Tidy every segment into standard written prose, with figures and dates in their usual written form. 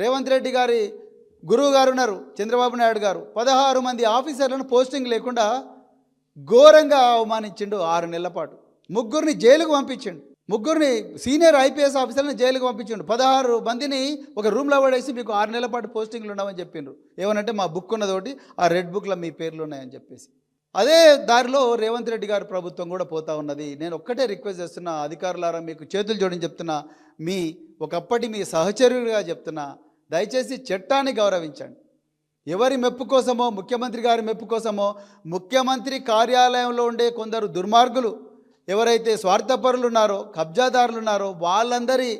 రేవంత్ రెడ్డి గారి గురువు గారు ఉన్నారు చంద్రబాబు నాయుడు గారు 16 మంది ఆఫీసర్లను పోస్టింగ్ లేకుండా ఘోరంగా అవమానించిండు 6 నెలల పాటు. ముగ్గురిని జైలుకు పంపించిండు. ముగ్గురిని సీనియర్ ఐపీఎస్ ఆఫీసర్లను జైలుకు పంపించిండు. 16 మందిని ఒక రూమ్లో పడేసి మీకు 6 నెలల పాటు పోస్టింగ్లు ఉండవని చెప్పిండ్రు. ఏమనంటే మా బుక్ ఉన్నది ఒకటి, ఆ రెడ్ బుక్లో మీ పేర్లు ఉన్నాయని చెప్పేసి. అదే దారిలో రేవంత్ రెడ్డి గారి ప్రభుత్వం కూడా పోతా ఉన్నది. నేను ఒక్కటే రిక్వెస్ట్ చేస్తున్నా, అధికారులారా మీకు చేతులు జోడించి చెప్తున్నా, ఒకప్పటి మీ సహచరుడిగా చెప్తున్నా, దయచేసి చట్టాన్ని గౌరవించండి. ఎవరి మెప్పు కోసమో, ముఖ్యమంత్రి గారి మెప్పు కోసమో, ముఖ్యమంత్రి కార్యాలయంలో ఉండే కొందరు దుర్మార్గులు ఎవరైతే స్వార్థపరులు ఉన్నారో, కబ్జాదారులు ఉన్నారో, వాళ్ళందరి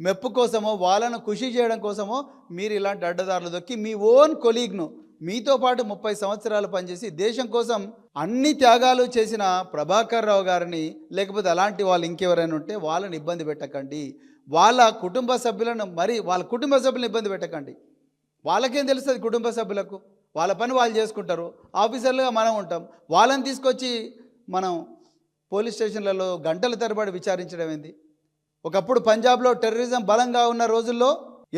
మెప్పు కోసమో, వాళ్ళను ఖుషి చేయడం కోసమో మీరు ఇలాంటి అడ్డదారులు దొక్కి మీ ఓన్ కొలీగ్ను, మీతో పాటు 30 సంవత్సరాలు పనిచేసి దేశం కోసం అన్ని త్యాగాలు చేసిన ప్రభాకర్ రావు గారిని, లేకపోతే అలాంటి వాళ్ళు ఇంకెవరైనా ఉంటే వాళ్ళని ఇబ్బంది పెట్టకండి. వాళ్ళ కుటుంబ సభ్యులను ఇబ్బంది పెట్టకండి. వాళ్ళకేం తెలుస్తుంది? కుటుంబ సభ్యులకు వాళ్ళ పని వాళ్ళు చేసుకుంటారు. ఆఫీసర్లుగా మనం ఉంటాం. వాళ్ళని తీసుకొచ్చి మనం పోలీస్ స్టేషన్లలో గంటల తరబడి విచారించడం ఏంది? ఒకప్పుడు పంజాబ్లో టెర్రరిజం బలంగా ఉన్న రోజుల్లో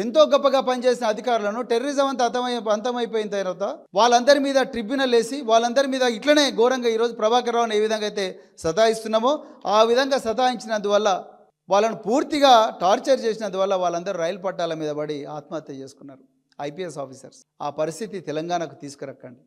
ఎంతో గొప్పగా పనిచేసిన అధికారులను టెర్రరిజం అంతా అంతమైపోయిన తర్వాత వాళ్ళందరి మీద ట్రిబ్యునల్ వేసి వాళ్ళందరి మీద ఇట్లనే ఘోరంగా ఈరోజు ప్రభాకర్ రావుని ఏ విధంగా అయితే సతాయిస్తున్నామో ఆ విధంగా సతాయించినందువల్ల, వాళ్ళను పూర్తిగా టార్చర్ చేసినందువల్ల వాళ్ళందరూ రైలు పట్టాల మీద పడి ఆత్మహత్య చేసుకున్నారు ఐపీఎస్ ఆఫీసర్స్. ఆ పరిస్థితి తెలంగాణకు తీసుకురక్కండి.